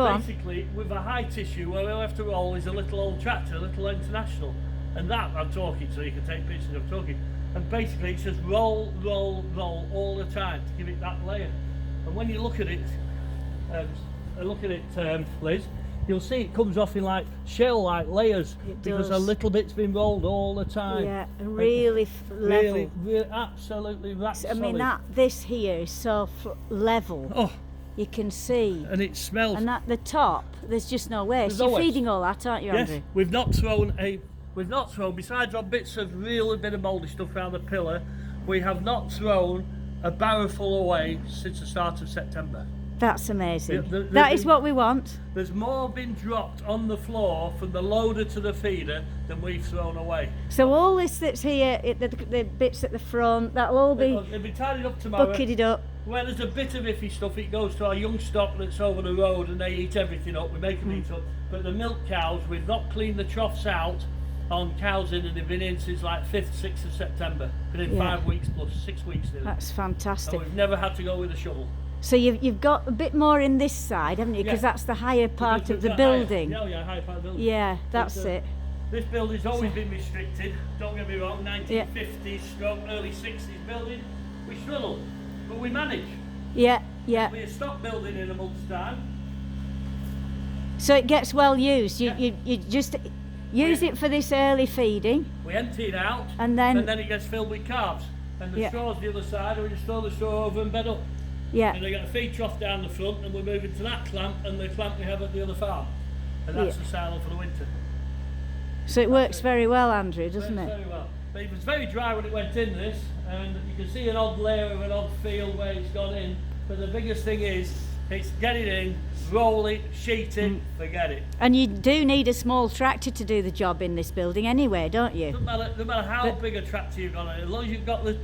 basically, with a high tissue, where we'll have to roll is a little old tractor, a little International. And that, I'm talking, so you can take pictures of talking. And basically it's just roll, roll, roll all the time to give it that layer. And when you look at it, Liz, you'll see it comes off in like shell-like layers. It because does. a little bit's been rolled all the time. Yeah, and really level. Really, absolutely rock solid. I mean, this here is so level. Oh, you can see. and it smells. And at the top, there's just no waste. You're feeding all that, aren't you, yes, Andrew? we've not thrown, besides on bits of really bit of mouldy stuff around the pillar, we have not thrown a barrowful away since the start of September. That's amazing. That is what we want. There's more been dropped on the floor from the loader to the feeder than we've thrown away. So all this that's here, the bits at the front, that'll all be It'll be tidied up tomorrow. bucketed up. Where there's a bit of iffy stuff, it goes to our young stock that's over the road and they eat everything up. We make them eat up. But the milk cows, we've not cleaned the troughs out on cows in, and they've been in since like 5th, 6th of September. Been in 5 weeks plus, 6 weeks now. That's fantastic. And we've never had to go with a shovel. So you've got a bit more in this side, haven't you? Because that's the higher part of the building. Higher part of the building. Yeah, that's it. This building's always been restricted, don't get me wrong, 1950s, stroke early 60s building. We struggle, but we manage. Yeah, yeah. We're a stock building in a month's time. So it gets well used. You just use it for this early feeding. We empty it out, and then it gets filled with carbs. And the straw's the other side, and we just throw the straw over and bed up. Yeah. And they got a feed trough down the front, and we're moving to that clamp and the clamp we have at the other farm. And that's the silo for the winter. So it works very well, Andrew, doesn't it? Very well. But it was very dry when it went in this, and you can see an odd layer of an odd field where it's gone in. But the biggest thing is, it's get it in, roll it, sheet it, forget it. And you do need a small tractor to do the job in this building anyway, don't you? No matter how big a tractor you've got on it, as long as you've got the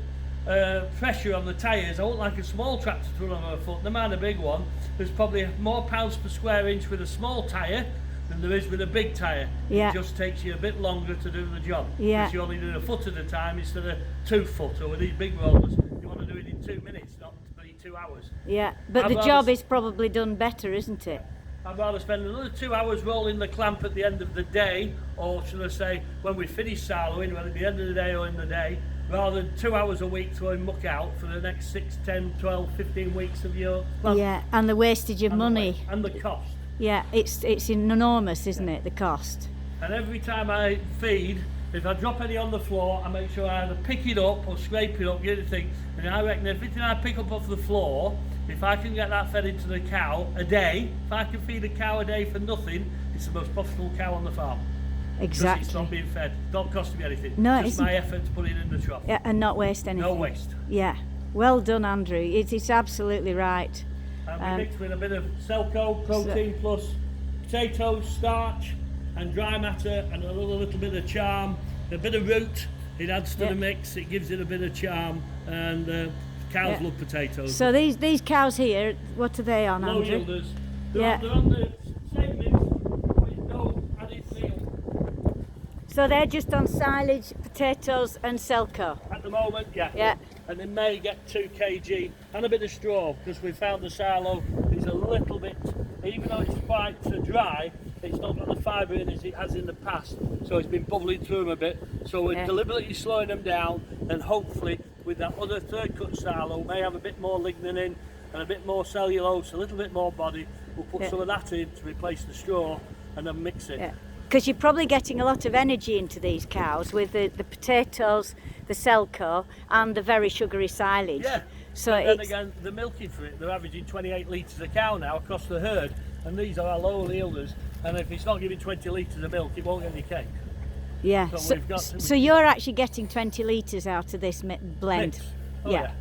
pressure on the tyres, I won't like a small tractor to run on a foot, no matter a big one. There's probably more pounds per square inch with a small tyre than there is with a big tyre. Yeah. It just takes you a bit longer to do the job. Yeah. Because you're only doing a foot at a time instead of 2 foot, or with these big rollers, you want to do it in 2 minutes, not 2 hours. Yeah, but the job is probably done better, isn't it? I'd rather spend another 2 hours rolling the clamp at the end of the day, or should I say, when we finish siloing, whether at the end of the day or in the day, rather than 2 hours a week throwing muck out for the next 6, 10, 12, 15 weeks of your plant. Yeah, and the wastage of money. And the cost. Yeah, it's enormous, isn't it, the cost? And every time I feed, if I drop any on the floor, I make sure I either pick it up or scrape it up, the other thing. And I reckon everything I pick up off the floor, if I can get that fed into the cow a day, if I can feed a cow a day for nothing, it's the most profitable cow on the farm. Exactly. Because it's not being fed. Don't cost me anything. No, just my effort to put it in the trough. Yeah, and not waste anything. No waste. Yeah. Well done, Andrew. It's absolutely right. And we mix with a bit of Selco, Protein Plus, potatoes, starch, and dry matter, and a little bit of charm, a bit of root. It adds to the mix. It gives it a bit of charm, and cows love potatoes. So these cows here, what are they on, low Andrew? yielders. They're on the same mix with no added meal. So they're just on silage, potatoes, and Selco. At the moment, yeah. And they may get 2 kg and a bit of straw, because we found the silo is a little bit, even though it's quite dry, it's not got the fibre in as it has in the past, so it's been bubbling through them a bit. So we're deliberately slowing them down, and hopefully with that other third cut silo may have a bit more lignin in and a bit more cellulose, a little bit more body. We'll put some of that in to replace the straw and then mix it. Yeah. Because you're probably getting a lot of energy into these cows with the potatoes, the Selco, and the very sugary silage. Yeah. So then again, the milking for it, they're averaging 28 litres a cow now across the herd, and these are our lower yielders. And if it's not giving 20 litres of milk, it won't get any cake. Yeah. So you're actually getting 20 litres out of this blend. Mix. Oh, yeah.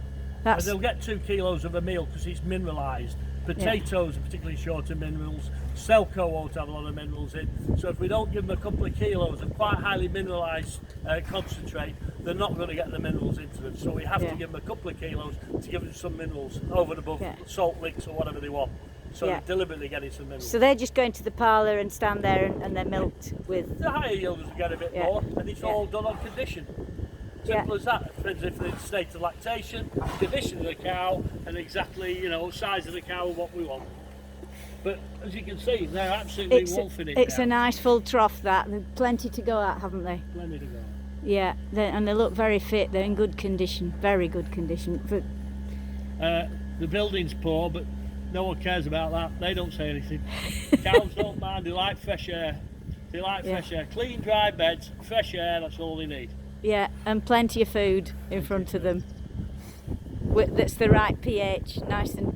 And they'll get 2 kilos of a meal because it's mineralised. Potatoes are particularly short of minerals. Selco won't have a lot of minerals in. So if we don't give them a couple of kilos of quite highly mineralised concentrate, they're not going to get the minerals into them. So we have to give them a couple of kilos to give them some minerals over and above salt licks or whatever they want. So they're deliberately getting some minerals. So they're just going to the parlour and stand there and they're milked with... The higher yielders will get a bit more, and it's all done on condition. Simple as that. Depends if they're in state of lactation, condition of the cow, and exactly, size of the cow and what we want. But as you can see, they're absolutely wolfing it It's now. a nice full trough that. They've plenty to go at, haven't they? Plenty to go. Yeah, and they look very fit. They're in good condition, very good condition. But The building's poor, but no one cares about that. They don't say anything. Cows don't mind. They like fresh air. They like fresh air. Clean, dry beds, fresh air. That's all they need. yeah, and plenty of food in front of them. That's the right pH, nice and.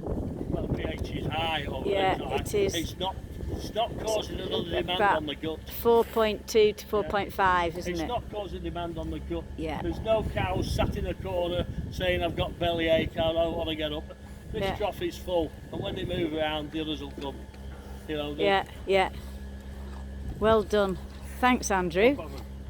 Well, pH is high. Over Yeah, there, it is. It's not causing another demand About on the gut. 4.2 to 4.5, isn't It's it? not causing demand on the gut. Yeah. There's no cows sat in a corner saying I've got bellyache, I don't want to get up. This Yeah. trough is full, and when they move around, the others will come. You know. Yeah. Well done. Thanks, Andrew. Problem.